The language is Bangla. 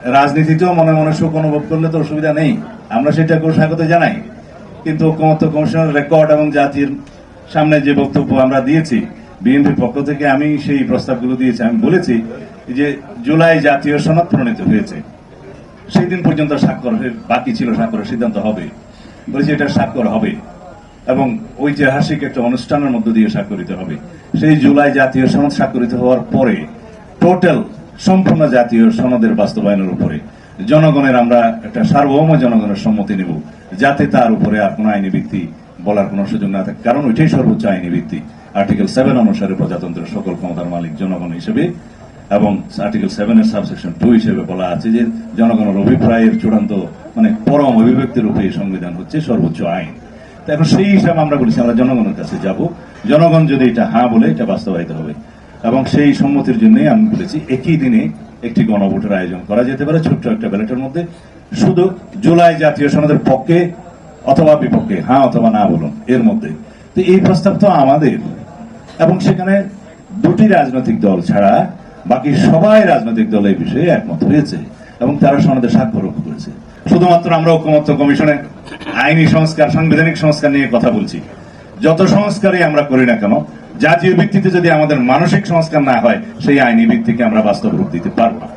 রাজনীতিতেও মনে মনে সুখ অনুভব করলে তো অসুবিধা নেই, আমরা সেটাকেও স্বাগত জানাই। কিন্তু ঐকমত্য কমিশনের রেকর্ড এবং জাতির সামনে যে বক্তব্য আমরা দিয়েছি বিএনপির পক্ষ থেকে, আমি সেই প্রস্তাবগুলো দিয়েছি। আমি বলেছি যে জুলাই জাতীয় সনদ প্রণীত হয়েছে, সেই দিন পর্যন্ত স্বাক্ষর বাকি ছিল, স্বাক্ষরের সিদ্ধান্ত হবে। বলেছি এটা স্বাক্ষর হবে এবং ঐতিহাসিক একটা অনুষ্ঠানের মধ্য দিয়ে স্বাক্ষরিত হবে। সেই জুলাই জাতীয় সনদ স্বাক্ষরিত হওয়ার পরে টোটাল সম্পূর্ণ জাতীয় সনদের বাস্তবায়নের উপরে জনগণের আমরা একটা সার্বভৌম জনগণের সম্মতি নেব, যাতে তার উপরে আর কোনো আইনি ভিত্তি বলার কোনো সুযোগ না থাকে। কারণ ওইটাই সর্বোচ্চ আইনি ভিত্তি। আর্টিকেল 7 অনুসারে প্রজাতন্ত্রের সকল ক্ষমতার মালিক জনগণ হিসেবে, এবং আর্টিকেল 7 এর সাবসেকশন 2 হিসেবে বলা আছে যে জনগণের অভিপ্রায়ের চূড়ান্ত পরম অভিব্যক্তির রূপে এই সংবিধান হচ্ছে সর্বোচ্চ আইন। তো এখন সেই হিসাবে আমরা বলেছি আমরা জনগণের কাছে যাব, জনগণ যদি এটা হ্যাঁ বলে এটা বাস্তবায়িত হবে। এবং সেই সম্মতির জন্যই আমি বলেছি একই দিনে একটি গণভোটের আয়োজন করা যেতে পারে, ছোট্ট একটা ব্যালটের মধ্যে। শুধু জুলাই জাতীয় সনদের পক্ষে অথবা বিপক্ষে হ্যাঁ অথবা না বলুন, এর মধ্যে। তো এই প্রস্তাব তো আমাদের, এবং সেখানে দুটি রাজনৈতিক দল ছাড়া বাকি সবাই রাজনৈতিক দল এই বিষয়ে একমত হয়েছে এবং তারা সনদে স্বাক্ষর করেছে। শুধুমাত্র আমরা ঐকমত্য কমিশনে আইনি সংস্কার, সাংবিধানিক সংস্কার নিয়ে কথা বলছি। যত সংস্কারই আমরা করি না কেন, জাতীয় ভিত্তিতে যদি আমাদের মানসিক সংস্কার না হয়, সেই আইনি ভিত্তিকে আমরা বাস্তব রূপ দিতে পারবো না।